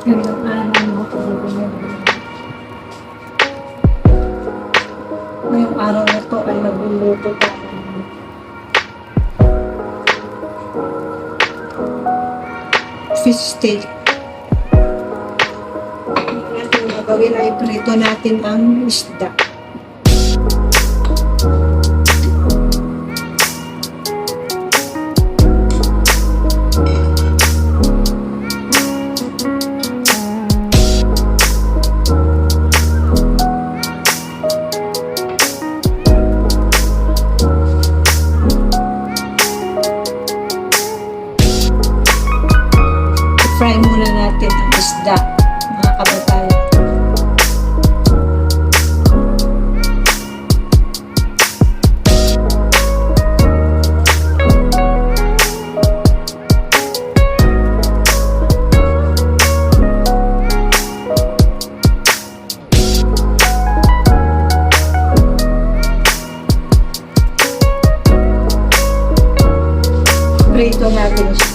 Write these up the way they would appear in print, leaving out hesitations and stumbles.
Gandang araw mo, kaibigan. Ngayong araw na to ay magluluto tayo ng fish steak. Ang ating gagawin ay prito natin ang isda. Fry muna natin ang isda, mga kababayan. Prito natin siya.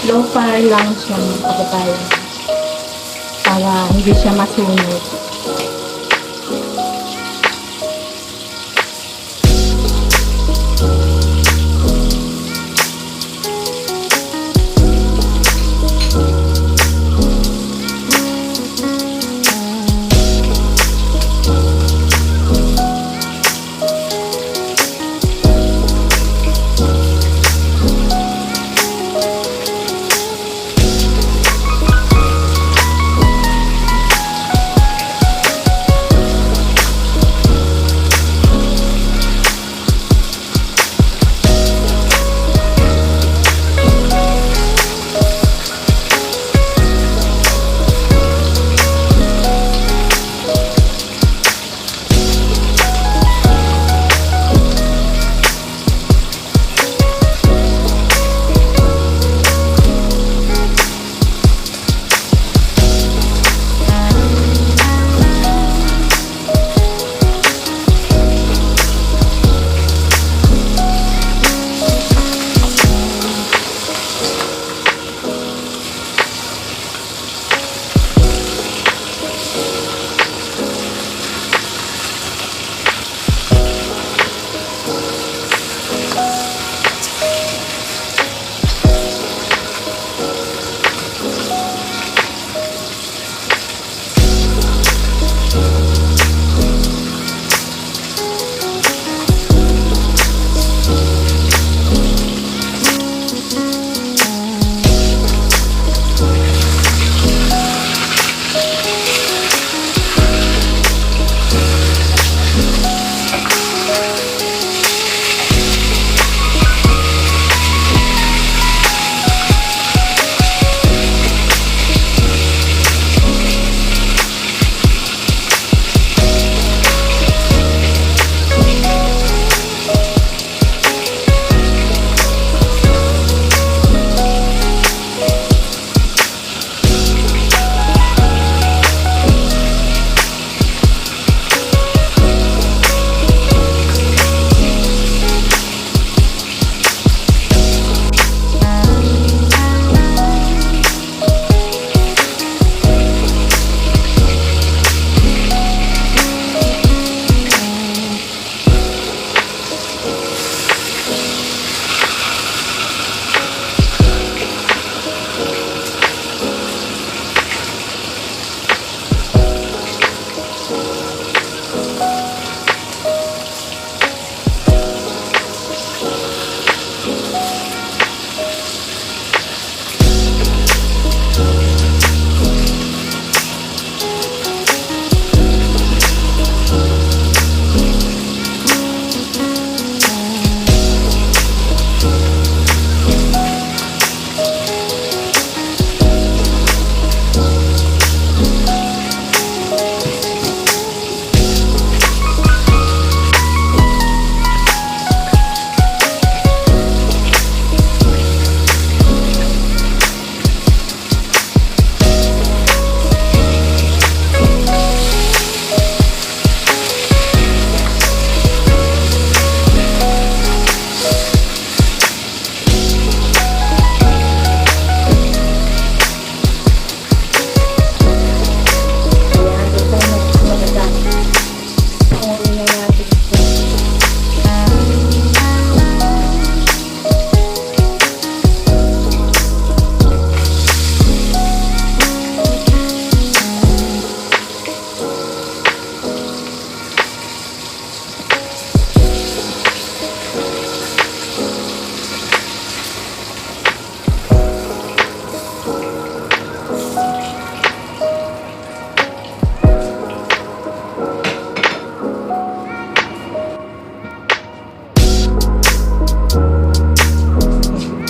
Low fire lang siya, mga kababayan, para hindi siya masunog.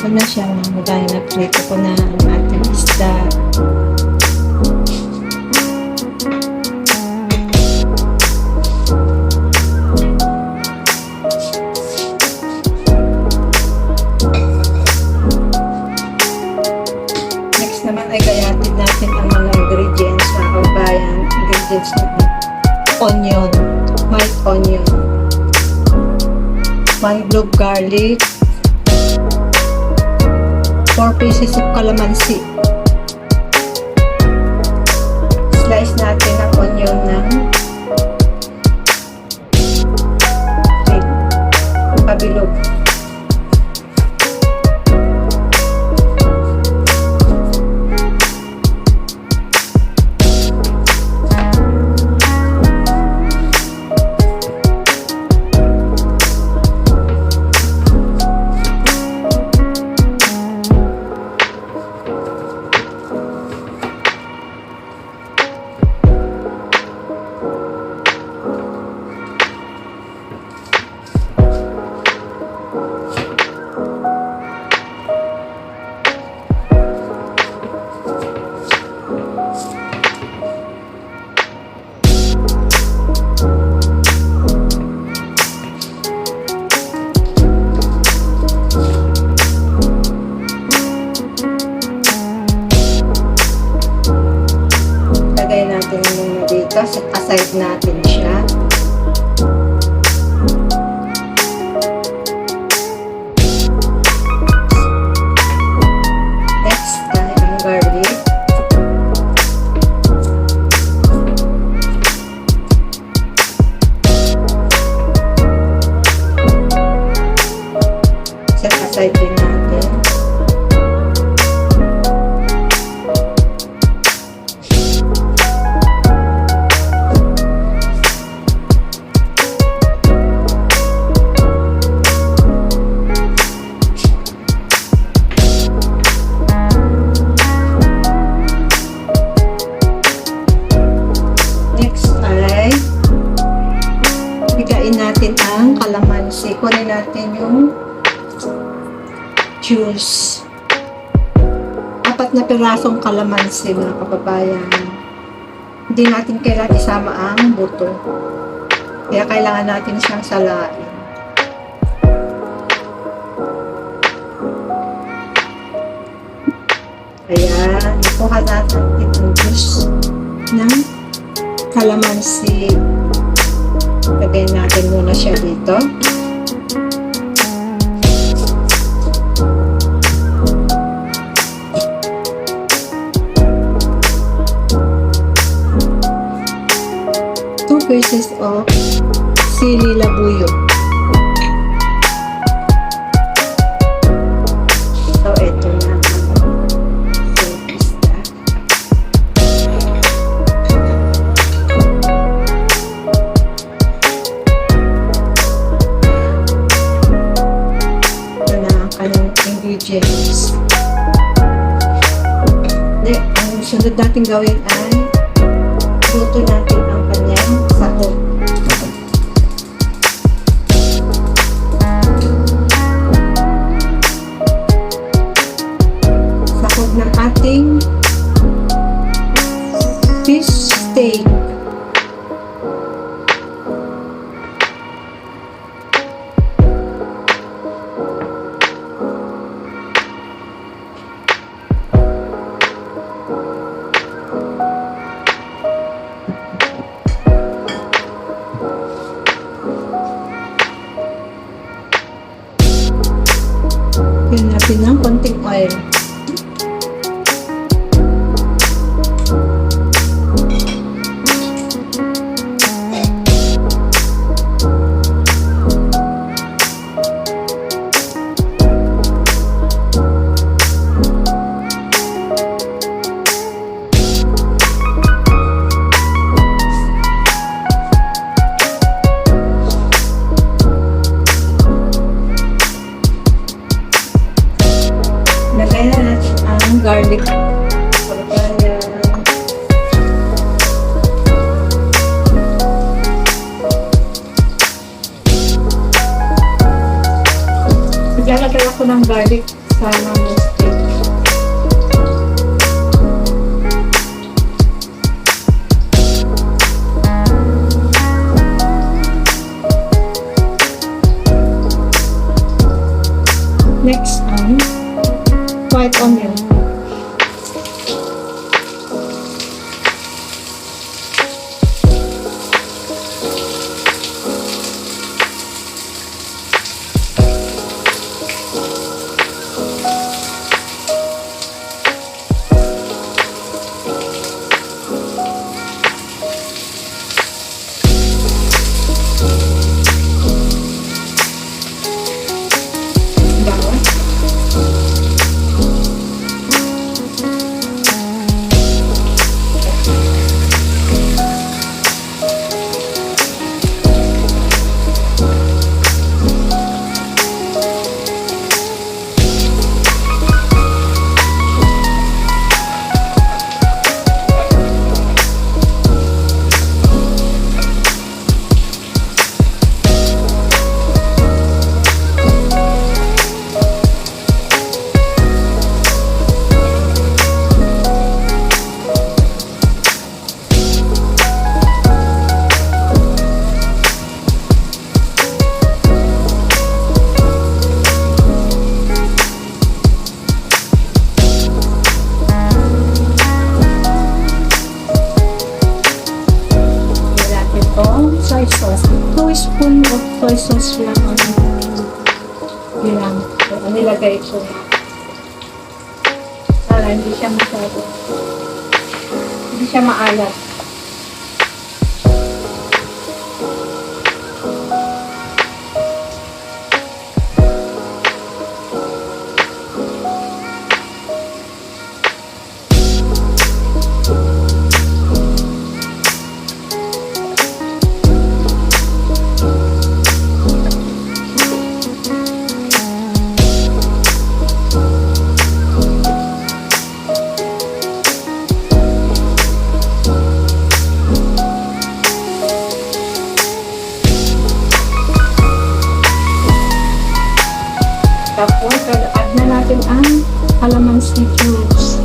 ko na siya dahil na-prito ko na ang ating isda. Next naman ay gayatin natin ang mga ingredients na kabayan. Ingredients natin. Onion, white onion, 1 clove garlic, 4 pieces of calamansi. Slice natin ang onion ng pabilog. Lagay natin muna dito. Set aside natin siya. Next ay ang garlic. Set aside din natin. Bigain natin ang kalamansi. Kunin natin yung juice. 4 na pirasong kalamansi, mga kababayan. Hindi natin kailangan isama ang buto. Kaya kailangan natin siyang salain. Ayan. Nakuha natin ang juice ng kalamansi. Lagay natin muna siya dito. Two pieces of sili labuyo. So, ito na. Ingredients. Ang sunod natin gawin ay luto natin ang kanyang sahog. Sahog ng ating fish steak. Lagyan natin ng konting oil. Lagay na natin ang garlic. Maglalagay ako ng garlic Sana mistake. Next white onion. Soy sauce. 2 spoon of soy sauce lang bilang. So, nilagay ko. Para hindi siya masyado. Hindi siya maalat. Tapos, add na natin ang calamansi cubes.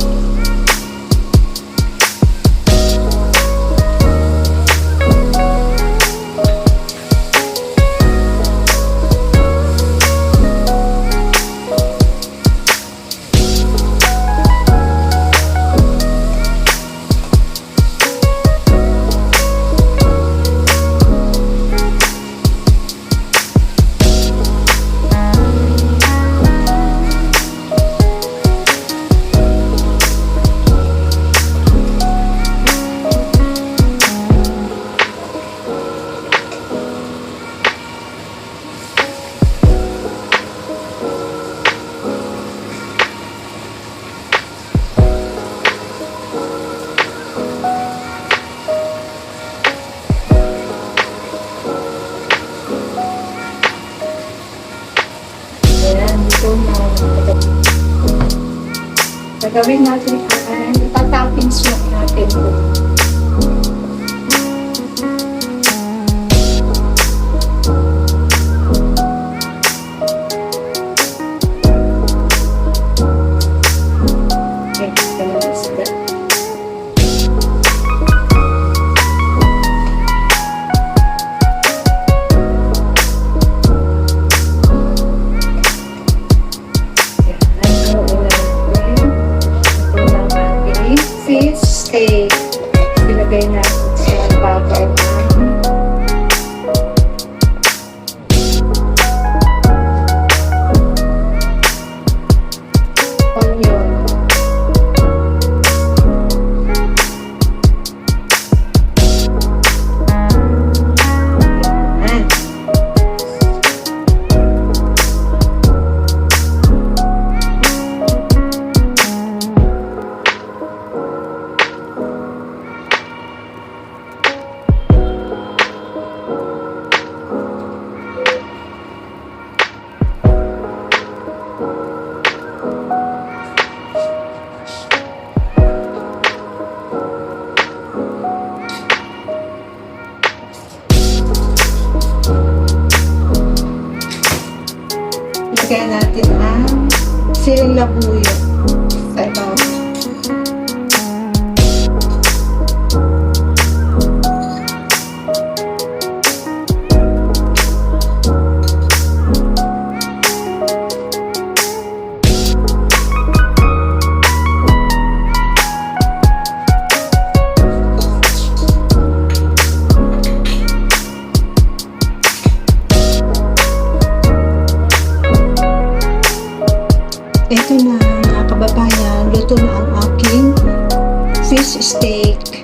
Gagawin natin ang itatoppings lang natin po. Okay, ganun isda. Fish steak. Ilagay natin sa babaw ng onion. siling labuyo sa ibabaw. Ito na mga kababayan, luto na ang aking fish steak.